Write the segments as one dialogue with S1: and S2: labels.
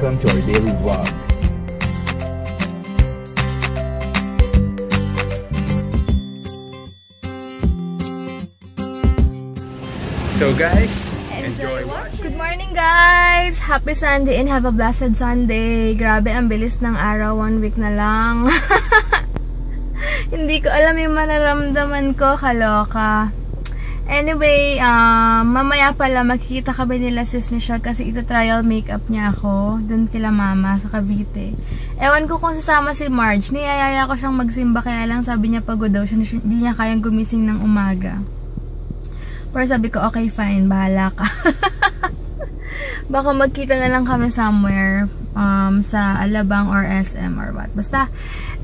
S1: welcome to our daily vlog. So guys, enjoy watching.
S2: Good morning guys! Happy Sunday and have a blessed Sunday. Grabe, ang bilis ng araw, 1 week na lang. Hindi ko alam yung mararamdaman ko, kaloka. Anyway, mamaya pala makikita kami nila sis Michelle kasi ito-trial makeup niya ako dun kila mama sa Cavite. Ewan ko kung sasama si Marge. Niyayaya ko siyang magsimba kaya lang sabi niya pagod daw siya, hindi niya kayang gumising ng umaga. Pero sabi ko, okay fine, bahala ka. Baka magkita na lang kami somewhere sa Alabang or SM or what. Basta,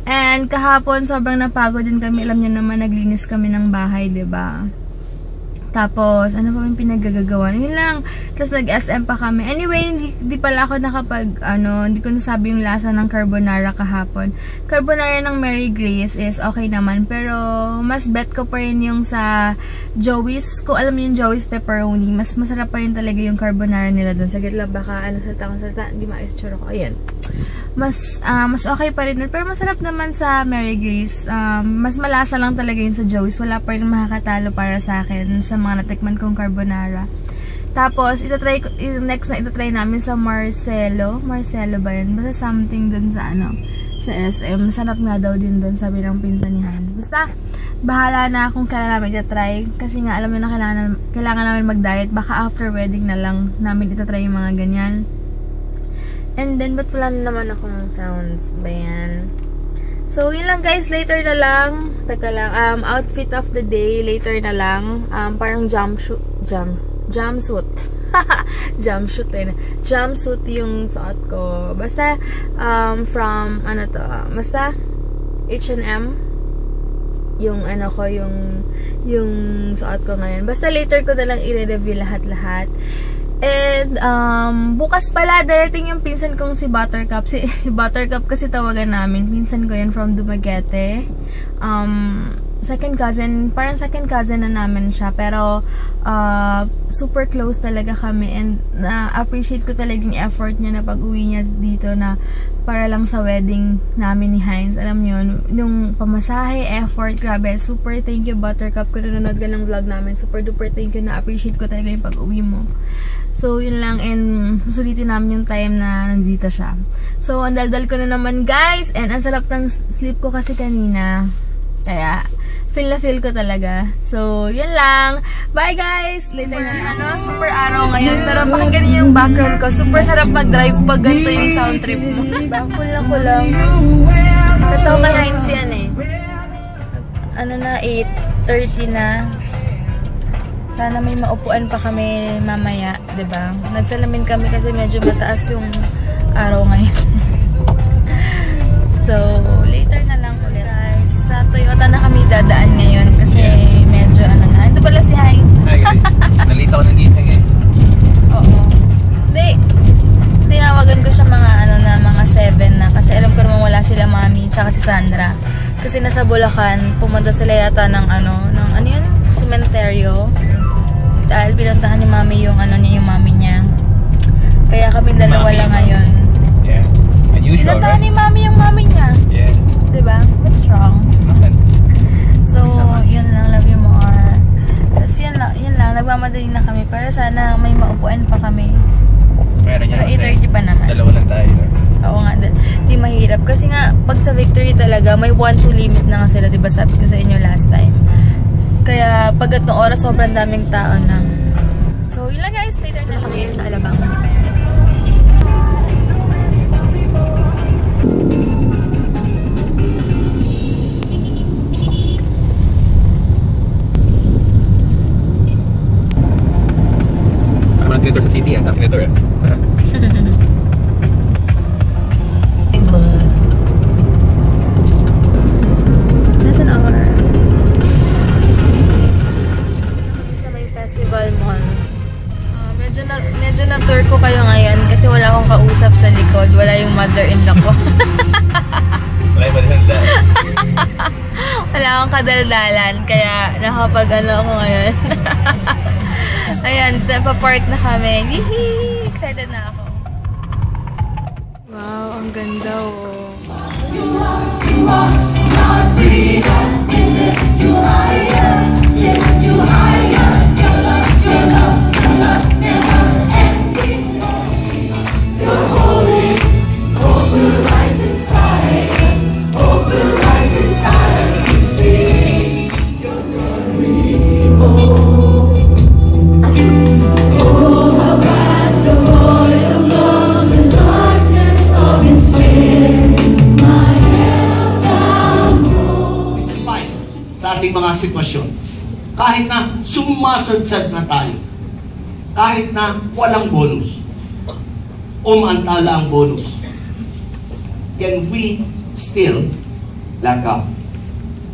S2: and kahapon sobrang napagod din kami. Alam niyo naman, naglinis kami ng bahay, 'di ba? Tapos, ano pa yung pinaggagawa? Yun lang. Tapos nag-SM pa kami. Anyway, hindi pala ako nakapag, hindi ko nasabi yung lasa ng carbonara kahapon. Carbonara ng Mary Grace is okay naman. Pero, mas bet ko pa rin yung sa Joey's. Kung alam niyo yung Joey's pepperoni, mas masarap pa rin talaga yung carbonara nila dun. Saglit lang, baka salta, hindi maistsura ko. Ayan. Mas okay pa rin dun. Pero masarap naman sa Mary Grace. Mas malasa lang talaga yun sa Joey's. Wala pa rin makakatalo para sa akin sa mga natikman kong carbonara. Tapos, next na itatry namin sa Marcelo ba yun? Basta something dun sa sa SM. Masarap nga daw din dun, sabi ng pinsan ni Hans. Basta, bahala na kung kailan namin itatry. Kasi nga, alam mo na kailangan namin mag-diet. Baka after wedding na lang namin itatry yung mga ganyan. And then, ba't wala naman akong sounds ba yan? So, yun lang guys, later na lang. Teka lang, outfit of the day, later na lang. Parang jumpsuit. Jumpsuit yung suot ko. Basta, from, basta, H&M. Yung, yung suot ko ngayon. Basta later ko na lang i-review lahat-lahat. And, bukas pala, darating yung pinsan kong si Buttercup. Si Buttercup kasi tawagan namin. Pinsan ko yun from Dumaguete. Second cousin, parang second cousin na namin siya. Pero, super close talaga kami. And, na-appreciate ko talaga yung effort niya na pag-uwi niya dito na para lang sa wedding namin ni Heinz. Alam niyo, yung pamasahe, effort, grabe. Super thank you, Buttercup. Kung nanonood ka ng vlog namin, super duper thank you. Na-appreciate ko talaga yung pag-uwi mo. So, yun lang, and susulitin namin yung time na nandito siya. So, ang daldal ko na naman, guys, and ang sarap ng sleep ko kasi kanina. Kaya, feel na feel ko talaga. So, yun lang. Bye, guys! Later na. Super araw ngayon, pero pakinggan niyo yung background ko. Super sarap mag-drive pag ganito yung sound trip mo. Kulang. Kataw kay Heinz yan eh. 8:30 na. Sana may maupuan pa kami mamaya, 'di ba? Nagsalamin kami kasi medyo mataas yung araw ngayon. So, later na lang ulit, guys. Sa Toyota na kami dadaan ngayon kasi medyo na. Ito pala si Heinz.
S1: Hi guys. Nalito ko ng gising eh.
S2: Oo. Tinawagan ko siya mga 7 na kasi alam ko naman wala sila mami tsaka si Sandra. Kasi nasa Bulacan, pumunta sila yata ng sementeryo. Dahil pinuntahan ni mami yung yung mami niya. Kaya kami dalawa lang ngayon.
S1: Yeah. Unusual,
S2: pinuntahan ni mami yung mami niya.
S1: Yeah.
S2: Diba? What's wrong?
S1: Nothing.
S2: So, yun lang. Love you more. Tapos yun lang. Nagmamadali na kami. Pero sana may maupuan pa kami.
S1: Meron
S2: pero 8:30 pa naman.
S1: Dalawa lang tayo.
S2: Oo nga. Di mahirap. Kasi nga, pag sa Victory talaga, may 1-2 limit na nga sila. Diba sabi ko sa inyo last time. Kaya pag itong oras, sobrang daming tao na. So, yun lang guys. Later na kami sa Alabang.
S1: Ano natin ito sa city ah? Natin ito eh.
S2: Nasaan our Festival Mall. Medyo na-tour ko kayo ngayon kasi wala akong kausap sa likod. Wala yung mother-in-law ko.
S1: Wala yung mother-in-law.
S2: Wala akong kadaldalan. Kaya nakapag ako ngayon. Ayan, pa-park na kami. Excited na ako. Ang ganda, oh.
S3: Sa ating mga sitwasyon, kahit na sumasadsad na tayo, kahit na walang bonus o maantala ang bonus, can we still let God?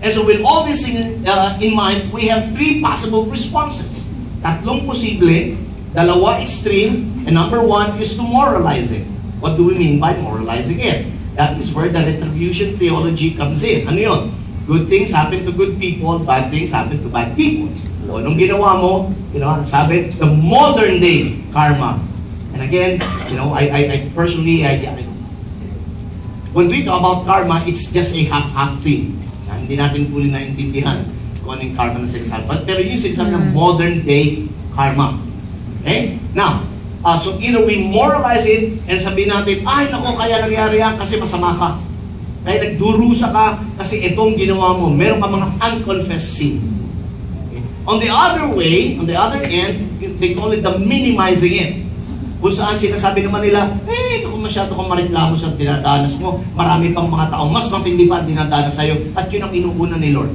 S3: And so with all this in mind, we have three possible responses. Tatlong posible, dalawa extreme, and number one is to moralize it. What do we mean by moralizing it? That is where the retribution theology comes in. Ano yun? Good things happen to good people, bad things happen to bad people. O, anong ginawa mo, sabi, the modern day karma. And again, I personally, when we talk about karma, it's just a half-half thing. Hindi natin fully naintindihan kung ano yung karma na sinasabi. Pero yung sinasabi ng modern day karma. Okay? Now, so either we moralize it and sabihin natin, ay nako, kaya nangyari yan kasi masama ka. Kaya nagdurusa ka kasi itong ginawa mo. Meron ka mga unconfessed sin. Okay? On the other way, on the other end, they call it the minimizing it. Kung saan sinasabi naman nila, kung masyado kang mareklamo sa dinadanas mo, marami pang mga tao, mas matindi pa ang dinadanas sa'yo, at yun ang inuuna ni Lord.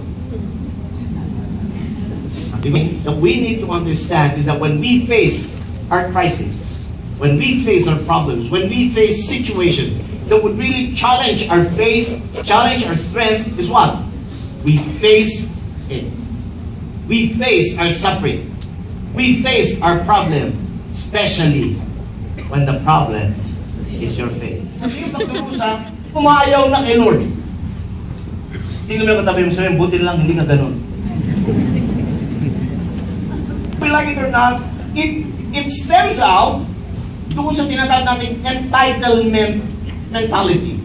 S3: What we need to understand is that when we face our crisis, when we face our problems, when we face situations that would really challenge our faith, challenge our strength, is what? We face it. We face our suffering. We face our problem, especially when the problem is your faith. Yung pagdurusa, umayaw na kay Lord. Hindi ko may katabi mo sabihin, buti lang, hindi ka ganun. We like it or not, it stems out doon sa tinatawag natin entitlement mentality.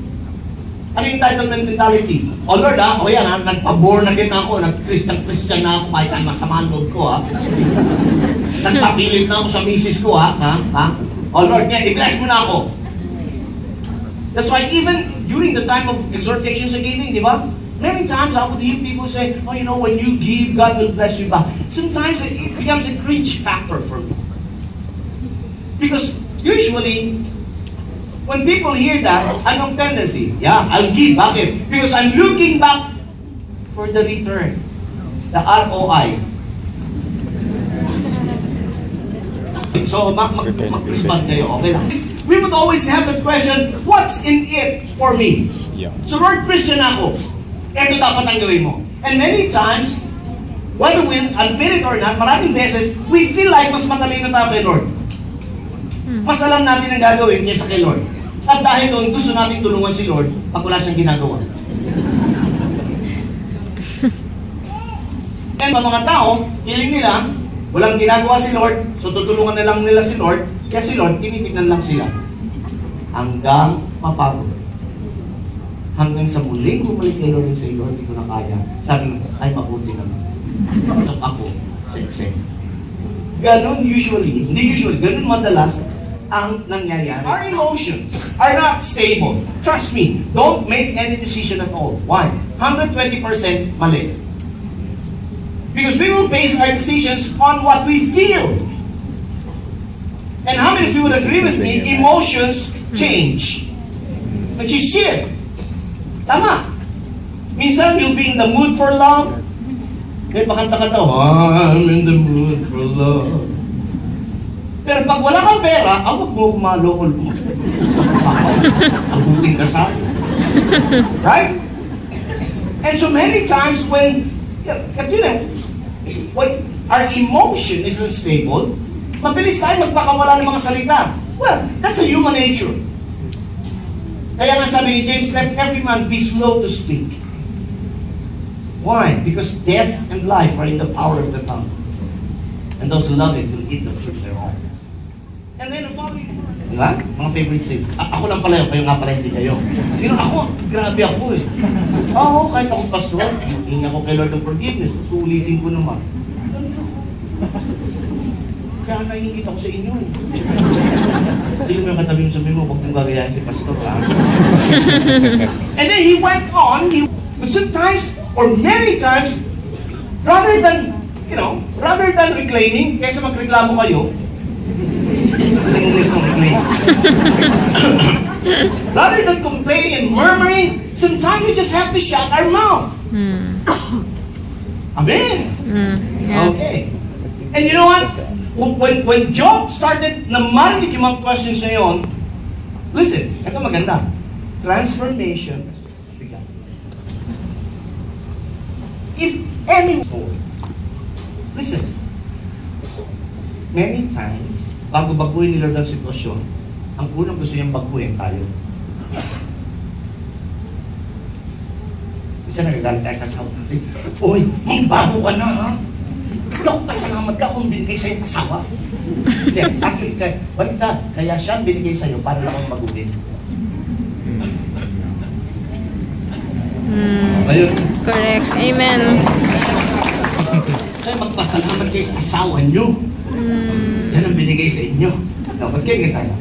S3: Ano yung entitlement mentality? Oh Lord, yan, nagpa-born again ako, nag-Christian na ako, kahit ang masama ang loob ko, nagpapilit na ako sa misis ko, Oh Lord, i-bless mo na ako. That's why even during the time of exhortations and giving, di ba? Many times I would hear people say, when you give, God will bless you back. Sometimes it becomes a cringe factor for me. Because usually, when people hear that, anong tendency? Yeah, I'll give. Bakit? Because I'm looking back for the return. The ROI. So, mag-respond kayo. Okay lang. We would always have the question, what's in it for me? Yeah. So, Lord, Christian ako. Ito dapat ang gawin mo. And many times, whether we admit it or not, maraming beses, we feel like mas matalino tayo kay Lord. Mas alam natin ang gagawin kaysa kay Lord. At dahil doon, gusto natin tulungan si Lord pag wala siyang ginagawa. And mga tao, feeling nila, walang ginagawa si Lord, so tutulungan na lang nila si Lord, kaya si Lord, tinitignan lang sila. Hanggang mapagod. Hanggang sa muling bumalik kay Lord yung say, Lord, hindi ko na kaya. Sabi mo, ay mabuti naman. Ito ako sa exam. Ganon usually, hindi usually, ganon madalas, ang nangyayari. Our emotions are not stable. Trust me, don't make any decision at all. Why? 120% mali. Because we will base our decisions on what we feel. And how many of you would agree with me, emotions change. Which is shift. Tama. Minsan, you'll be in the mood for love. Kaya pakanta-kanta, I'm in the mood for love. Pero pag wala kang pera, huwag mo kumalokol mo. Abutin ka sa akin. Right? And so many times when our emotion is unstable, mabilis tayo magpakawala ng mga salita. Well, that's a human nature. Kaya nga sabi ni James, let every man be slow to speak. Why? Because death and life are in the power of the tongue. And those who love it will eat the fruit thereof. And then the following Diba? Mga favorite sins. Ako lang pala yun, kayo nga pala hindi kayo. Ako, grabe ako eh. Oo, kahit ako pastor, hindi ako kay Lord of Forgiveness. Suulitin ko naman. Kaya naiingit ako sa inyo eh. Sino mo yung katabi mo sabi mo, huwag mong gagayahin si pastor, ha? And then he went on, but sometimes, or many times, rather than reclaiming, kaysa magreklamo kayo, rather than complaining and murmuring, sometimes we just have to shut our mouth. Amen?
S2: Yeah.
S3: Okay. And you know what? When Job started na marinig yung mga questions na yun, listen, ito maganda. Transformation began. If anyone, listen, many times, bago baguhin ni Lord ang sitwasyon, ang unang gusto niyang baguhin tayo. Isa nagagalit tayo sa asawa natin, "Uy, magbago ka na, ha? Ikaw, pasalamat ka kung binigay sa'yo asawa." Hindi, actually, kaya siya binigay sa'yo para lang akong baguhin. Ayun.
S2: Correct. Amen.
S3: Kaya magpasalamat kayo sa asawa niyo. Yan ang binigay sa inyo. No, ba't kayo kasaya?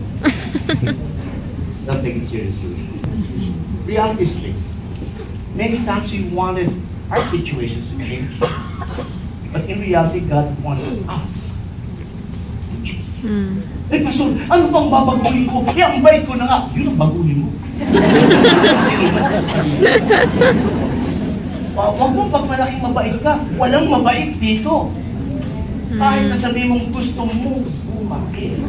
S3: Don't take it seriously. Reality is this. Many times we wanted our situations to change. But in reality, God wants us to change. Eh, Pastor, ano bang babaguhin ko? Eh, ang bait ko na nga. Yun ang baguhin mo. Huwag mo pag malaking mabait ka. Walang mabait dito. Kahit na sabi mong gusto mo, bumaki.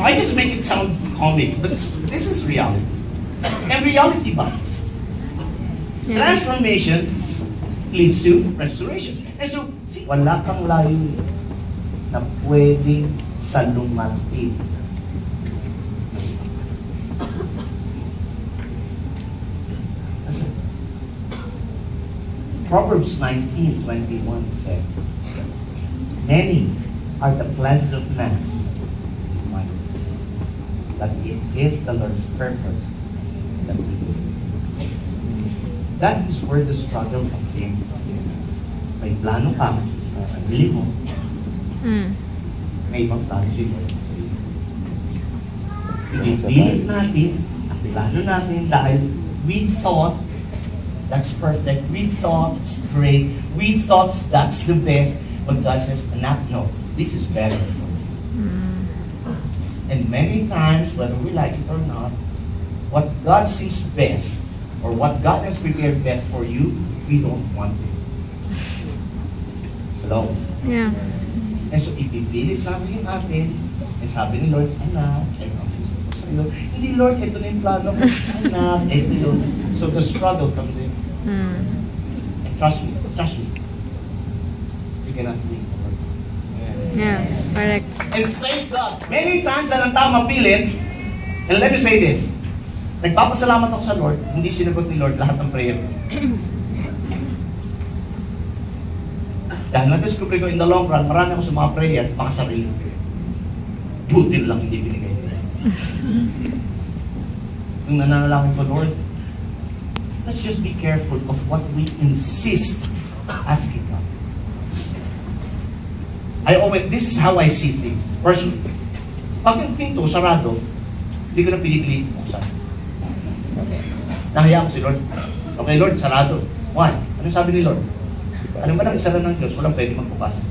S3: I just make it sound comic, but this is reality. And reality bites.
S2: Yeah.
S3: Transformation leads to restoration. And so, wala kang layo na pwedeng salumatin. Proverbs 19:21 says, "Many are the plans of man, but it is the Lord's purpose that we do." That is where the struggle comes in. May plano ka sa sarili mo, may ibang plano si Lord. Pinipilit natin ang plano natin dahil we thought that's perfect, we thought it's great, we thought that's the best, but God says, no, this is better for you. And many times, whether we like it or not, what God sees best, or what God has prepared best for you, we don't want it. Hello?
S2: Yeah.
S3: And so, ipipilit natin natin, and sabi ni Lord, anak, ang gusto ko sa'yo. Hindi, Lord, ito na yung plano ko. Anak, ito yun. So, the struggle comes in. And trust me, you cannot leave.
S2: Yeah. Correct.
S3: And thank God, many times na ang tao mapilit, and let me say this, nagpapasalamat ako sa Lord, hindi sinagot ni Lord lahat ng prayer ko. Dahil na-discover ko in the long run, marami ako sa mga prayer, baka sarili. Buti lang hindi binigay nila. Nung nananalangin ko, Lord, let's just be careful of what we insist asking God. This is how I see things. Personally, pag yung pinto sarado, hindi ko na pinipilit buksan. Nahaya ko si Lord. Okay, Lord, sarado. Why? Ano sabi ni Lord? Ano man ang isara ng Diyos, walang pwede magbukas.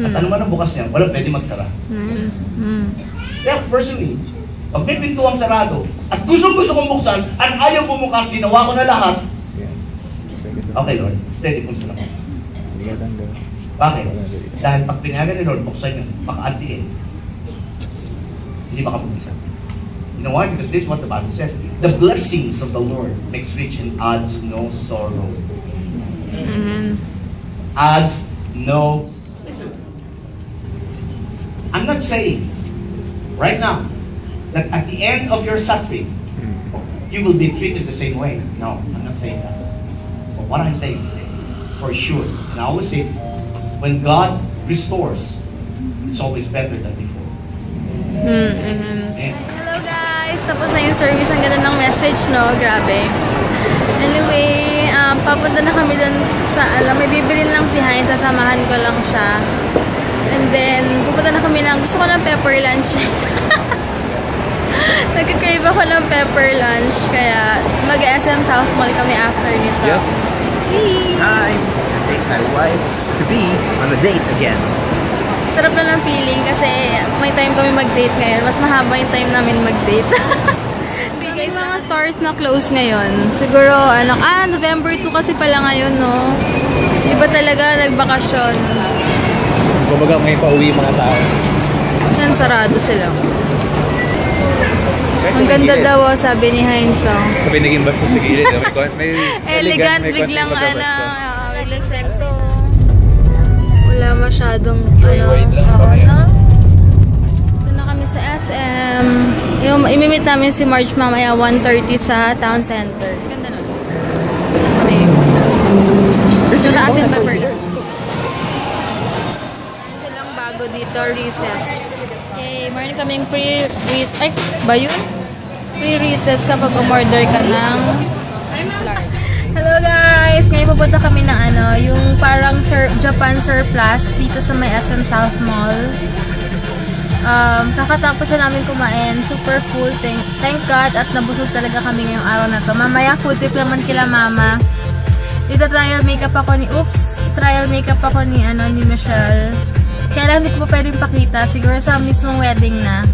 S3: At ano man ang bukas niya, walang pwede magsara. Kaya personally, pag may pinto ang sarado, at gusto kong buksan, at ayaw bumukas, ginawa ko na lahat, okay Lord, steady po sila. Bakit? Dahil pag pinayagan ni Lord, buksan yun, maka-antiin. Hindi makapag-isa. You know why? Because this is what the Bible says. The blessings of the Lord makes rich and adds no sorrow. Adds no... Listen. I'm not saying, right now, that at the end of your suffering, you will be treated the same way. No, I'm not saying that. But what I'm saying is this, for sure, and I always say, when God restores, it's always better than before. And
S2: Hello guys! Tapos na yung service. Ang ganda ng message, no? Grabe. Anyway, papunta na kami dun sa, may bibilin lang si Hein. Sasamahan ko lang siya. And then, pupunta na kami gusto ko ng pepper lunch. Nagka-crave ako ng pepper lunch. Kaya, mag-SM South Mall kami after nito.
S1: Yep.
S2: Hey.
S1: Time to take my wife to be on a date again.
S2: Sarap na lang feeling kasi may time kami mag-date ngayon. Mas mahaba yung time namin mag-date. Sige guys, mga stores na close ngayon. Siguro, November 2 kasi pala ngayon, no? Iba talaga nagbakasyon.
S1: Kumbaga may pauwi mga tao.
S2: Yan, sarado sila. Ang ganda daw, sabi ni Heinz.
S1: Sabi naging basto sa gilid. May
S2: Elegant,
S1: may
S2: biglang
S1: konting
S2: biglang sexy. Wala masyadong,
S1: Joyride lang kami.
S2: Ito na kami sa SM. Imimit namin si Marge mamaya 1:30 sa Town Center. Ganda nun. Kami. Sa taas yung pepper. Silang bago dito, recess. Okay, meron kaming pre-recess. Ay, ba yun? Pre-recess kapag umorder ka ng large. Hello guys! Ngayon pupunta kami ng yung parang Japan surplus dito sa may SM South Mall. Kakatapos na namin kumain. Super full. Thank God at nabusog talaga kami ngayong araw na to. Mamaya food trip naman kila mama. Dito trial makeup ako ni trial makeup ako ni Michelle. Kaya lang hindi ko pa pwedeng pakita. Siguro sa mismong wedding na.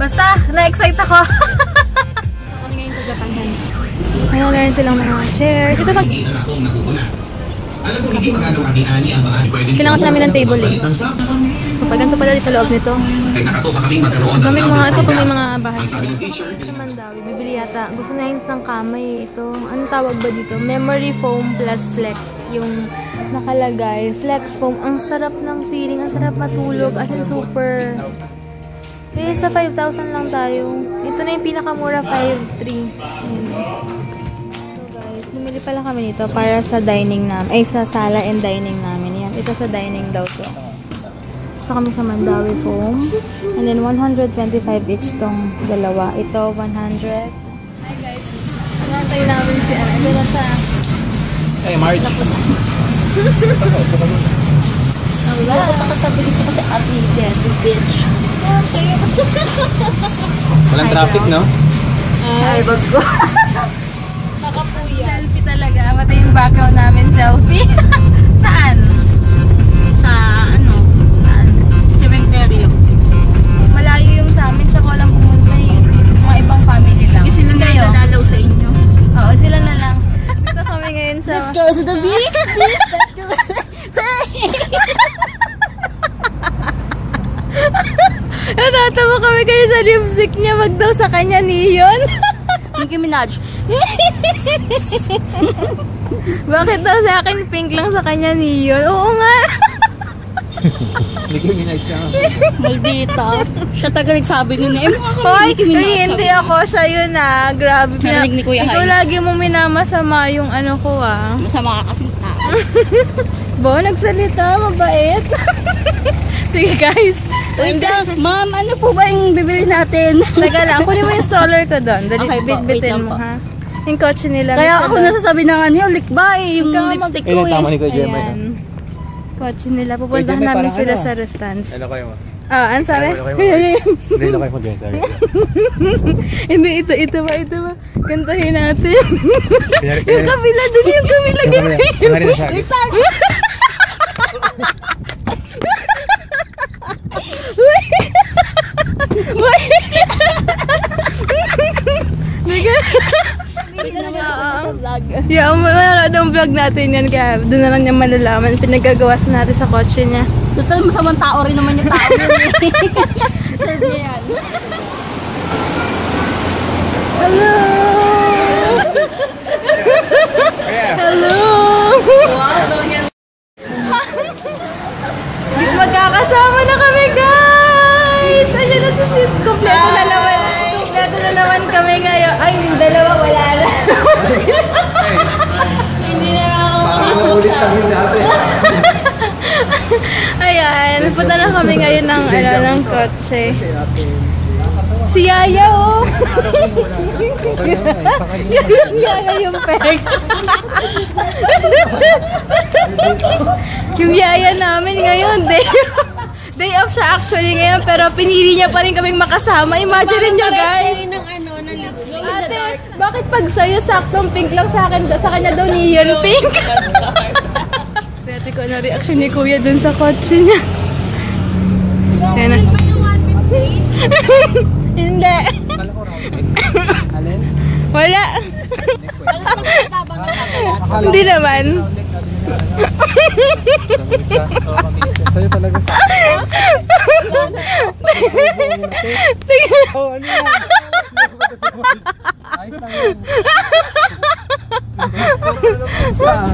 S2: Basta, na-excite ako. Kami ngayon sa Japan, guys. Meron silang mga chairs. Ito ba? Kailangan kasi namin ng table eh. Kapag ganito pala sa loob nito. May mga bahay. Sa Mandawi, bibili yata. Gusto na yung ng kamay. Ito, anong tawag ba dito? Memory foam plus flex. Yung nakalagay. Flex foam. Ang sarap ng feeling. Ang sarap matulog. As in super. Kaya sa 5,000 lang tayo. Ito na yung pinakamura, 5,300. So guys, bumili pala kami nito para sa dining namin. Ay, sa sala and dining namin. Yan. Ito sa dining daw to. Ito kami sa Mandawi foam. And then 125 each tong dalawa. Ito 100. Hi guys. Nantay namin si ito na sa
S1: Hey, Marge.
S2: Nakatabi dito kasi updated. Bitch.
S1: Walang traffic, no?
S2: Ay, bag ko. Nakapuya. Selfie talaga. Pati yung background namin, selfie. Saan? Sa, Saan? Cementerio. Malayo yung sa amin. Tsaka walang pumunta eh. Mga ibang family lang. Sige, sila na dadalaw sa inyo. Oo, sila na lang. Dito kami ngayon sa... Let's go to the beach! Let's go! Natatawa kami kayo sa lipstick niya. Wag daw sa kanya neon. Nicki Minaj. Bakit daw sa akin pink lang, sa kanya neon? Oo nga.
S1: Nicki Minaj siya.
S4: Maldita. Siya taga nagsabi nun eh.
S2: Hoy, hindi ako. Siya yun ah. Grabe.
S4: Narinig ni Kuya
S2: Ikaw
S4: Hais.
S2: lagi mong minamasama yung ko ah.
S4: Masama ka kasing tao.
S2: Bo, nagsalita. Mabait. Sige guys.
S4: Wait lang, ma'am, ano po ba yung bibili natin?
S2: Taga lang. Kunin mo yung stroller ko doon. Dali,
S4: Okay po, wait
S2: bitbitin
S4: lang
S2: mo
S4: po.
S2: ha. Yung kotse nila.
S4: Kaya ako nasasabi ng likbay, yung
S2: Ikaw
S4: lipstick
S1: Eh,
S4: ko eh.
S1: tama ni Kuya Gemma.
S2: Ayan. Kotse nila. Pupuntahan
S1: Gemma,
S2: namin
S1: parang
S2: sila
S1: ano?
S2: sa restaurants.
S1: Ano kayo mo?
S2: Ano sabi?
S1: Hindi na kayo mag-genta.
S2: Hindi, ito ba? Kantahin natin. Yung kabila dun, yung kabila ganyan.
S4: Wait lang! Yeah.
S2: Yeah, manonood ang vlog natin yan. Kaya doon na lang niya malalaman. Pinagagawas natin sa kotse niya.
S4: Total, masamang tao rin naman yung tao yun eh. Deserve niya yan.
S2: Hello! Hello! Magkakasama na kami, guys! Ayan na si sis. Kompleto na naman kami ngayon. Ay, yung dalawa wala na. Hindi na ako makakasama. Ayan. Ayan, punta na kami ngayon ng kotse. Si Yaya, oh! Yung Yaya yung peg. Yung Yaya namin ngayon, day off siya actually ngayon, pero pinili niya pa rin kaming makasama. Imagine nyo, guys. Ate, bakit pag sa'yo saktong pink lang sa akin, sa kanya daw neon pink? Dati ko na reaction ni Kuya dun sa kotse niya. Kaya na. Hindi. Wala. Hindi naman.
S5: Sa'yo talaga sa... Oh, ano yan? Ayos lang yan. Saan?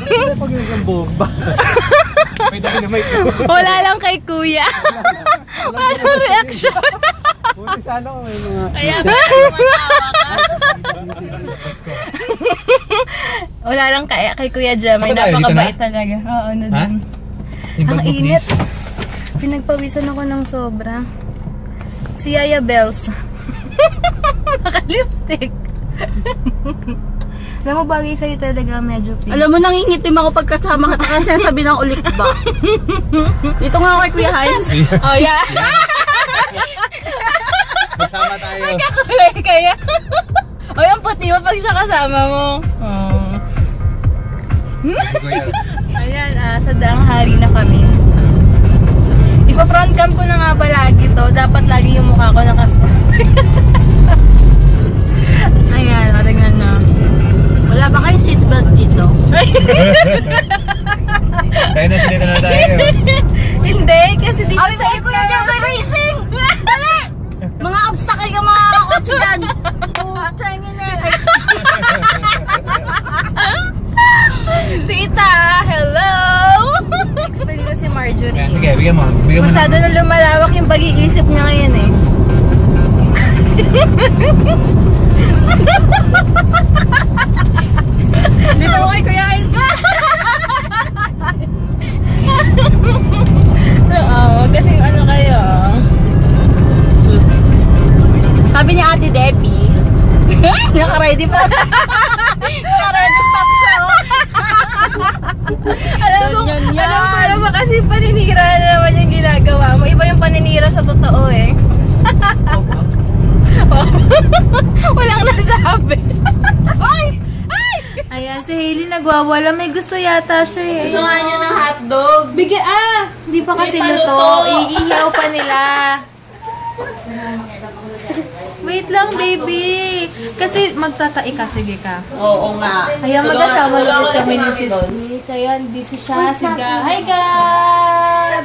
S5: Ano pag yung bomba? May dynamite.
S2: Wala lang kay Kuya. Ano reaction?
S5: Buti sana ko may mga...
S4: Kaya ba tumatawa ka?
S2: Wala lang kay Kuya Jemay.
S1: Ako tayo,
S2: Napakabait
S1: dito na?
S2: talaga. Oo, na
S1: Ha?
S2: din.
S1: Yung
S2: Ang
S1: bag mo,
S2: init.
S1: please.
S2: Pinagpawisan ako ng sobra. Si Yaya Bells. Naka-lipstick. Alam mo, bagay sa'yo talaga medyo pink.
S4: Alam mo, nangingitim ako pagkasama ka kasi sabi ng ulit ba? Dito nga ako kay Kuya Hines.
S2: Oh, yeah.
S1: Magsama tayo.
S2: Kakulay kaya. O, yung puti mo pag siya kasama mo. Oh. Ayan, sa daang hari na kami. Ipa-front cam ko na nga ba lagi to? Dapat lagi yung mukha ko naka-front. Ayan, o, tingnan nyo.
S4: Wala ba kayong seatbelt dito?
S1: Kaya na sinita na tayo.
S2: Hindi, kasi dito
S4: Ay, may Kuya Jemay racing! Dali! Mga obstacle yung mga kotse dyan. Tangin na.
S2: Tita, hello! Explain ko si Marjorie.
S1: Kaya sige, bigyan mo. Bigyan mo
S2: Masyado na lumalawak yung pag-iisip niya ngayon eh.
S4: Dito ako kay Kuya Hines.
S2: Oo, kasi ano kayo.
S4: Sabi ni Ate Debbie, naka-ready pa. Naka-ready stop siya.
S2: Alam ko, alam mo kasi paninira na naman yung ginagawa mo. Iba yung paninira sa totoo eh. Walang nasabi.
S4: Ay!
S2: Ayan, si Hailey nagwawala. May gusto yata siya eh.
S4: Gusto nga niya ng hotdog.
S2: Bigyan, di pa kasi
S4: May
S2: luto.
S4: paluto.
S2: Iihaw pa nila. Wait lang, baby. Kasi magtatai ka, sige ka.
S4: Oo nga.
S2: Ayan, mag-asama ulit kami ni Sis Mitch. Ayan, busy siya. Siga. Hi, Gab!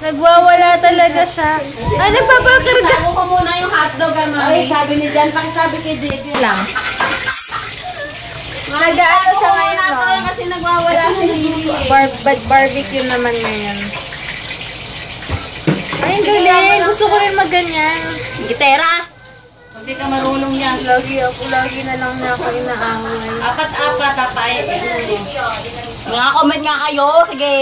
S2: Nagwawala talaga siya. Ano pa ba?
S4: Tago ko muna yung hotdog, Mami. Ay, sabi ni Jan, pakisabi kay Debbie.
S2: Lang. Nag-ano siya ngayon, no?
S4: Kasi nagwawala si Lily.
S2: Barbecue naman ngayon. Ay, ang galing. Gusto ko rin magganyan.
S4: Gitera. Hindi ka marunong yan.
S2: Lagi na lang niya ako inaaway.
S4: Apat-apat, tapay. Mga comment nga kayo. Sige.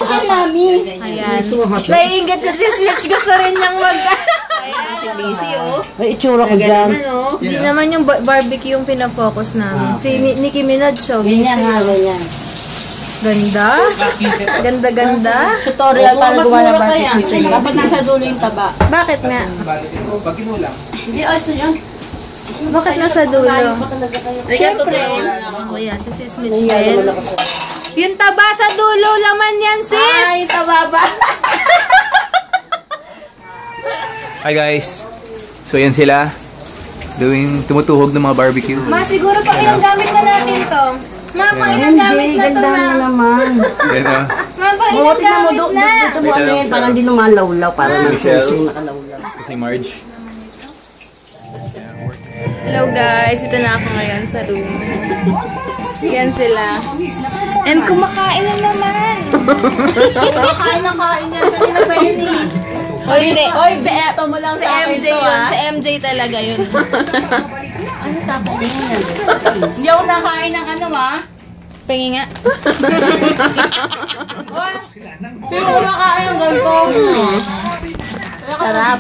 S4: Ay, Mami.
S2: Ayan. Naiingat ko si Switch. Gusto rin niyang
S4: Si Lizzie, oh.
S6: May itsura ko dyan.
S2: Hindi naman yung barbecue yung pinafocus namin. Si Nicki Minaj show.
S6: Ganyan nga, ganyan.
S2: Ganda. Ganda-ganda.
S6: Tutorial para gumawa ng barbecue.
S4: Dapat nasa dulo yung taba.
S2: Bakit nga?
S4: Hindi, ayos yan.
S2: Bakit nasa dulo?
S4: Siyempre.
S2: O yan, si Sis Mitchell. Yung taba sa dulo, laman yan, sis!
S4: Ay, taba ba?
S1: Hi guys. So yan sila. Tumutuhog ng mga barbecue.
S2: Ma, siguro pa ilang gamit na natin to. Ma, pa ilang gamit na to, ma.
S6: naman.
S1: Yan o.
S2: Ma, pa ilang gamit na.
S6: Dito mo ano yan, parang di lumalawlaw. Parang
S1: Michelle.
S6: nagsusing nakalawlaw.
S1: Si Marge.
S2: Hello guys, ito na ako ngayon sa room. Yan sila. And kumakain na naman.
S4: Kain na kain yan. Kanina pa yun eh.
S2: Oy, hindi.
S4: Oy, beto mo lang
S2: Si
S4: sa akin
S2: MJ
S4: to,
S2: yun.
S4: ah.
S2: Si MJ talaga yun.
S4: Hindi ako nakain ng ano, ah.
S2: Pengi nga.
S4: Pero kumakain ang ganito.
S6: Sarap.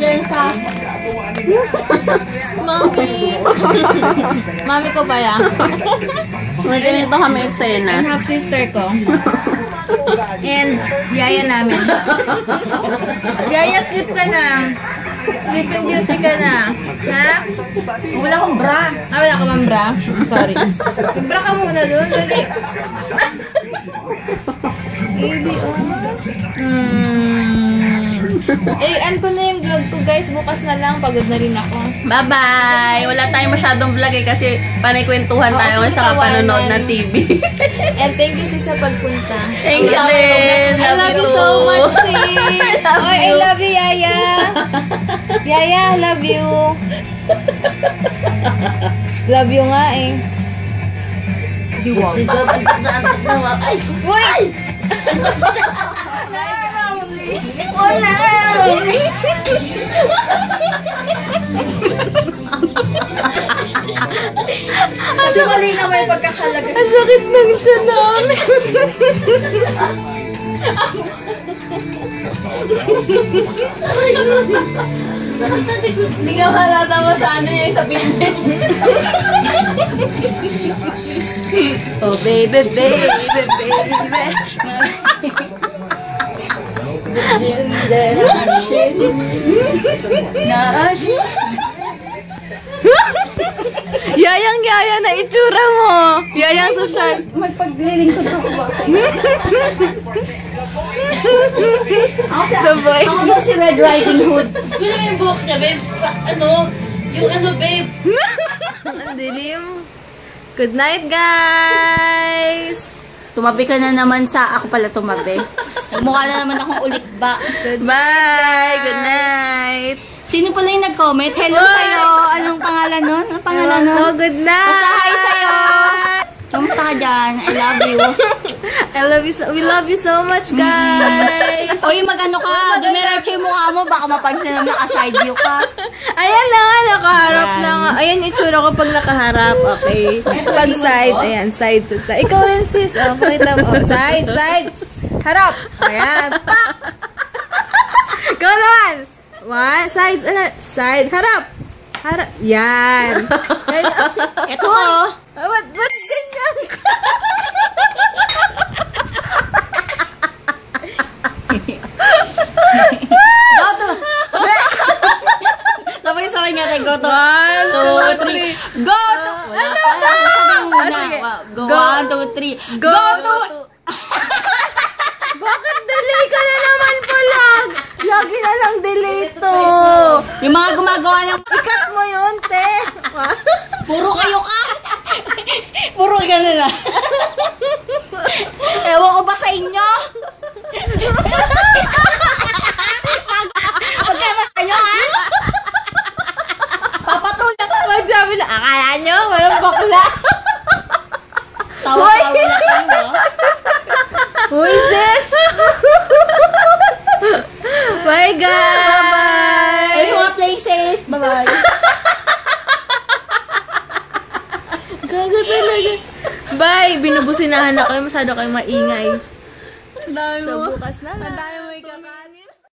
S2: Mami. Mami ko pala.
S6: May ganito kami eksena.
S2: And half sister ko. And yaya namin. Yaya, sleep ka na. Sleeping beauty ka na. Ha?
S4: Wala akong bra.
S2: Wala ka mang bra? Sorry. Mag-bra ka muna doon. Dali. Baby, oh. End ko na yung vlog ko, guys. Bukas na lang. Pagod na rin ako.
S6: Bye-bye! Wala tayong masyadong vlog eh kasi panay kwentuhan tayo sa kapanonood ng TV.
S2: And thank you, sis, sa pagpunta.
S6: Thank you din!
S2: I love you so much, sis. I love you, Yaya. Yaya, I love you. Love you nga eh. You want?
S6: Ay!
S2: Uy! Wala!
S4: Kasi mali na may pagkakalagay.
S2: Ang sakit ng tiyan namin.
S6: Hindi ka halata mo sa ano yung sa pinit. Oh baby, baby, baby.
S2: Yayang-yaya na itsura mo. Yayang social.
S4: Magpaglilingkod ako ba?
S2: The voice.
S4: Ako daw si Red Riding Hood. Yun yung buhok niya, babe. Yung ano, babe.
S2: Ang dilim. Good night, guys.
S6: Tumabi ka na naman sa... Ako pala tumabi. Mukha na naman akong ulit ba.
S2: Goodbye. Good night.
S6: Sino pala yung nag-comment? Hello sa'yo. Anong pangalan nun? Anong pangalan nun?
S2: Oh, good night.
S6: Basta hi sa'yo. Kamusta ka dyan? I love you.
S2: I love you so, we love you so much, guys.
S6: Oy, mag-ano ka? Dumiretso yung mukha mo. Baka mapansin na naka-side view ka.
S2: Ayan na nga, nakaharap
S6: Ayan.
S2: na nga. Ayan, itsura ko pag nakaharap. Okay. Pag side, ayan, side to side. Ikaw rin, sis. Oh, pakita mo. Oh, side, side. Harap. Ayan. Pak! Ikaw naman. One, side, side, harap. Harap. Yan.
S6: Ito ko.
S2: Ba't ganyan ka?
S6: Go to. Sabay-sabay nga tayo. Go to. 1, 2, 3. Go to. Ano ba? Sabi mo muna.
S2: sige.
S6: Go.
S2: Go.
S6: 1, 2, 3. Go to.
S2: Bakit delay ka na naman palag? Lagi na lang delay to.
S6: Yung mga gumagawa ng...
S2: Ikat mo yun, te.
S6: Puro kayo ka. Puro ka na na. Ewan ko ba sa inyo? Pagkama kayo, ha? Papatulak.
S2: Pag sabi na, akala nyo, walang bakla.
S6: Tawa-tawa na kayo, no?
S2: Uy, sis! Bye, guys!
S6: Bye-bye! Guys, mga play safe. Bye-bye.
S2: Gaga talaga. Bye! Binubusinahan na kayo. Masyado kayo maingay.
S6: Dami
S2: So,
S6: mo.
S2: bukas na lang.